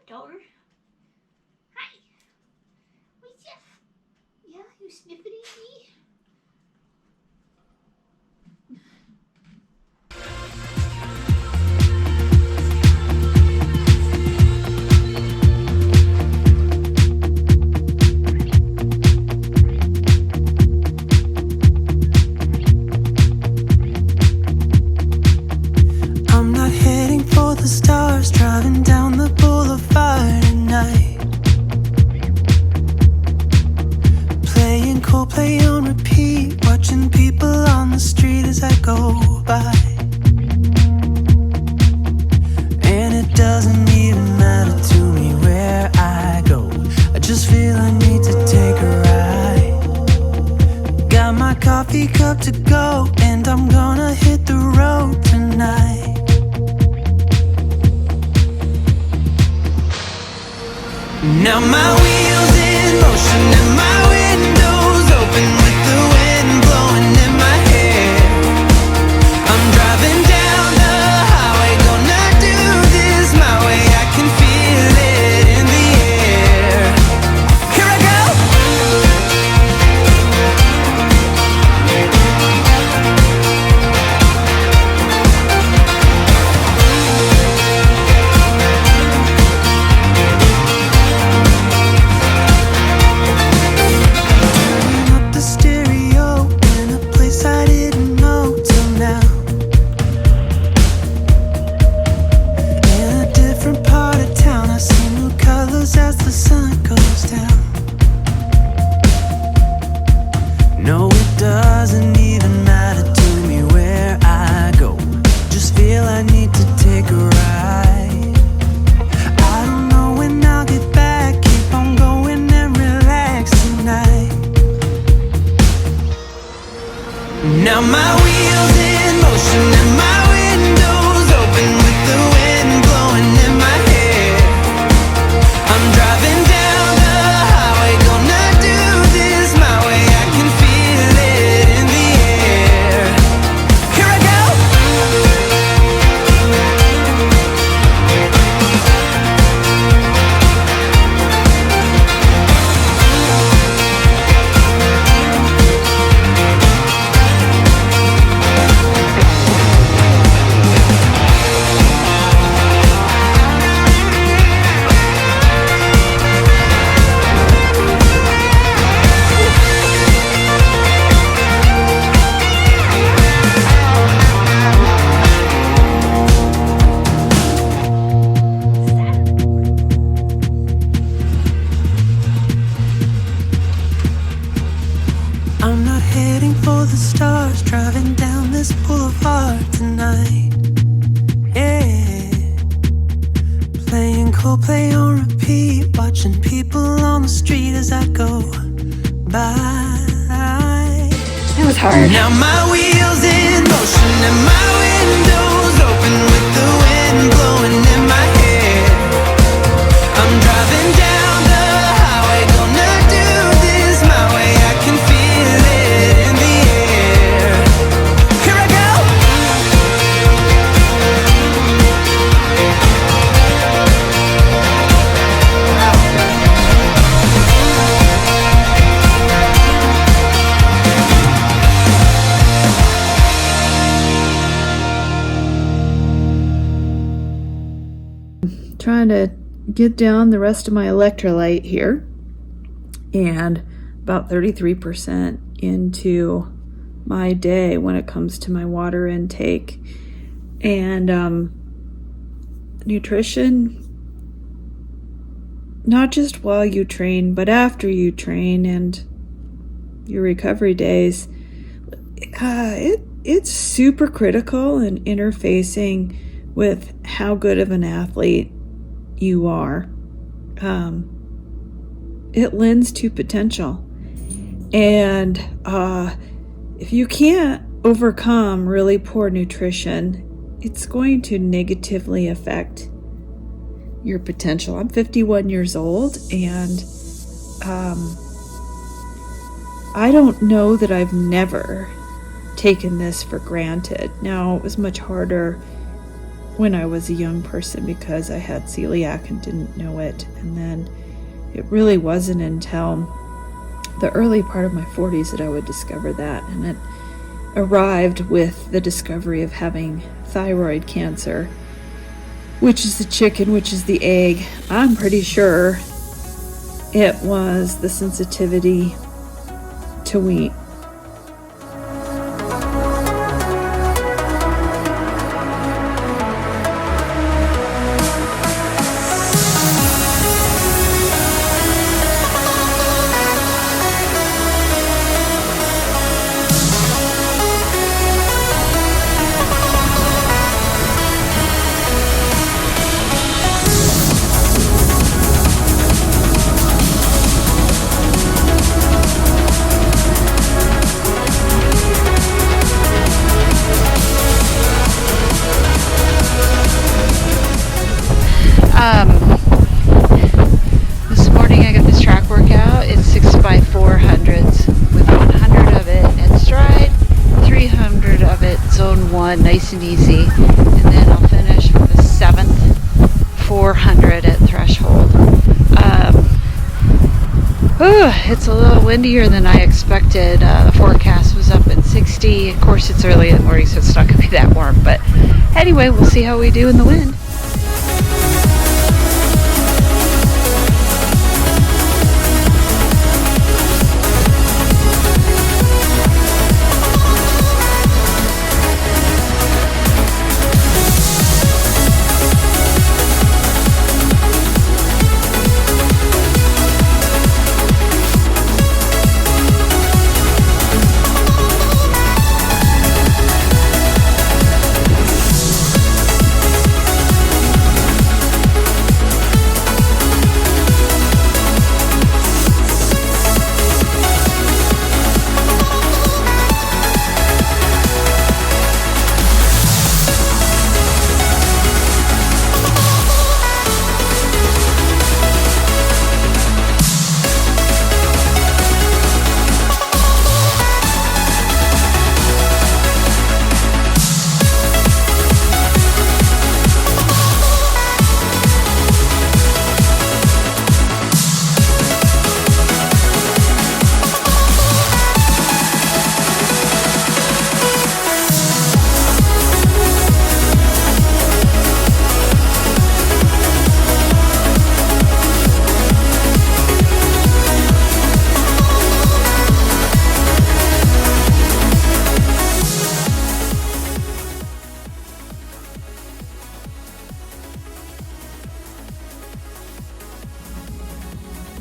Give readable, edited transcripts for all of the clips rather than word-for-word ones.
daughter. Hi. What's up? Yeah, you sniffing at me? I'm not heading for the stars, driving down the boulevard at night, playing Coldplay on repeat, watching people on the street as I go by. And it doesn't even matter to me where I go, I just feel I need to take a ride. Got my coffee cup to go, and I'm gonna hit the road tonight. Now my wheels in motion and my windows open with the wind blowing in my hair. I'm driving down the highway, gonna do this my way. I can feel it in the air. Here I go. Turning up the stereo in a place I didn't know till now. In a different part of town, I see new colors as the sun goes down. No, it doesn't even matter to me where I go, just feel I need to take a ride. I don't know when I'll get back, keep on going and relax tonight. Now my wheels in motion and my windows open with the wind blowing in my hair. I'm driving down the highway, gonna do this my way. I can feel it in the air. Here I go. I'm not heading for the stars, driving down this boulevard tonight. Yeah, playing Coldplay on repeat, watching people on the street as I go by. That was hard. Now my wheels in motion and my windows open with the wind blowing in my hair. I'm driving down the highway, gonna do this my way. I can feel it in the air. Here I go. Trying to get down the rest of my electrolyte here, and about 33% into my day when it comes to my water intake. And nutrition, not just while you train, but after you train and your recovery days, it's super critical in interfacing with how good of an athlete you are. It lends to potential. And if you can't overcome really poor nutrition, it's going to negatively affect your potential. I'm 51 years old, and I don't know that I've never taken this for granted. Now, it was much harder when I was a young person because I had celiac and didn't know it. And then it really wasn't until the early part of my 40s that I would discover that. And it arrived with the discovery of having thyroid cancer. Which is the chicken, which is the egg? I'm pretty sure it was the sensitivity to wheat. This morning I got this track workout. It's 6x400s with 100 of it at stride, 300 of it zone 1, nice and easy, and then I'll finish with the 7th 400 at threshold. It's a little windier than I expected. The forecast was up at 60. Of course, it's early in the morning, so it's not going to be that warm, but anyway, we'll see how we do in the wind.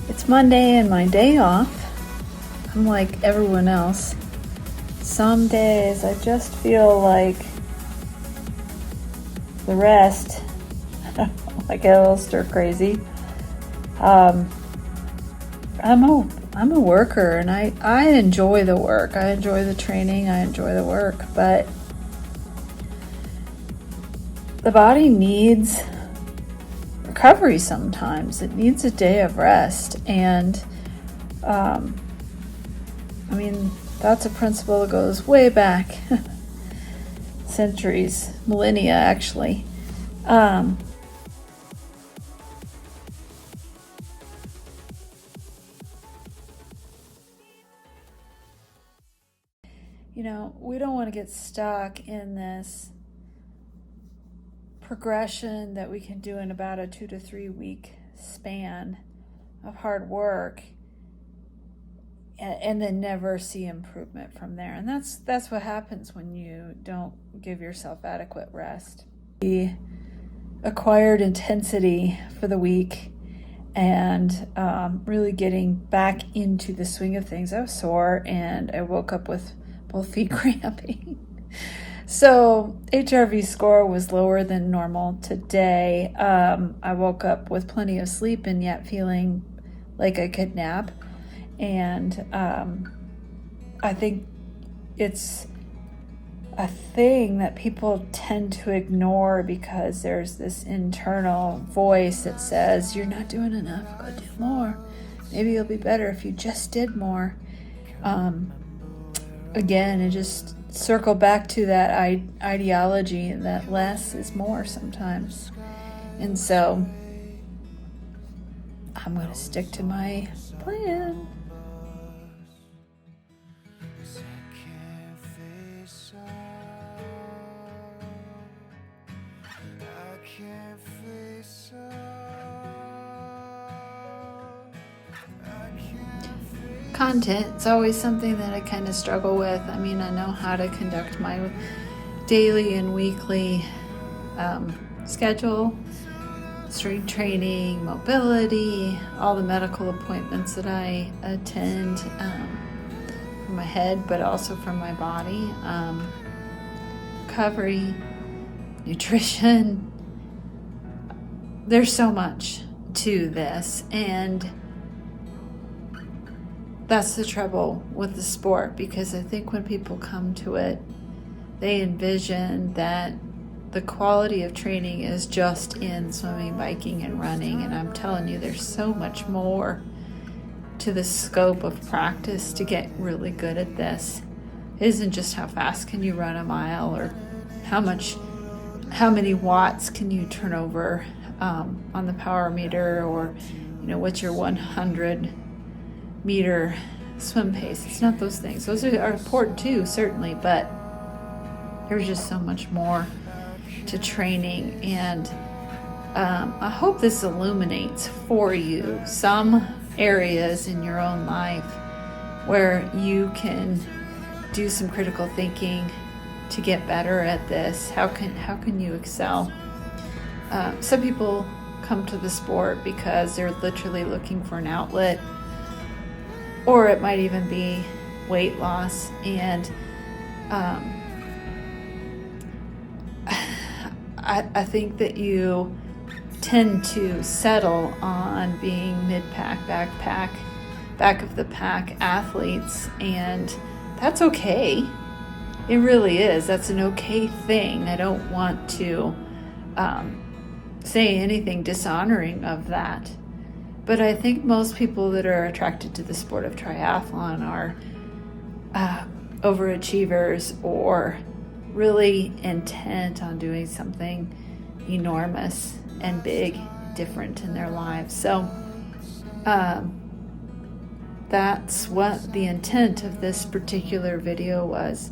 It's Monday and my day off. I'm like everyone else. Some days I just feel like the rest. I get a little stir crazy. I'm a worker, and I enjoy the work. I enjoy the training. I enjoy the work, but the body needs recovery sometimes. It needs a day of rest, and that's a principle that goes way back centuries, millennia actually. We don't want to get stuck in this progression that we can do in about a 2 to 3 week span of hard work and then never see improvement from there. And that's what happens when you don't give yourself adequate rest. The acquired intensity for the week and really getting back into the swing of things. I was sore and I woke up with both feet cramping. So HRV score was lower than normal today. I woke up with plenty of sleep and yet feeling like I could nap. And I think it's a thing that people tend to ignore because there's this internal voice that says, you're not doing enough, go do more. Maybe you'll be better if you just did more. again, and just circle back to that ideology that less is more sometimes. And so I'm going to stick to my plan. Content, it's always something that I kind of struggle with. I mean, I know how to conduct my daily and weekly schedule, strength training, mobility, all the medical appointments that I attend for my head, but also for my body, recovery, nutrition. There's so much to this, and that's the trouble with the sport, because I think when people come to it, they envision that the quality of training is just in swimming, biking, and running. And I'm telling you, there's so much more to the scope of practice to get really good at this. It isn't just how fast can you run a mile, or how many watts can you turn over on the power meter, or what's your 100-meter swim pace. It's not those things. Those are important too, certainly, but there's just so much more to training. And I hope this illuminates for you some areas in your own life where you can do some critical thinking to get better at this. How can you excel? Some people come to the sport because they're literally looking for an outlet, or it might even be weight loss. And I think that you tend to settle on being mid-pack, back of the pack athletes, and that's okay. It really is. That's an okay thing. I don't want to say anything dishonoring of that. But I think most people that are attracted to the sport of triathlon are overachievers, or really intent on doing something enormous and big, different in their lives. So that's what the intent of this particular video was.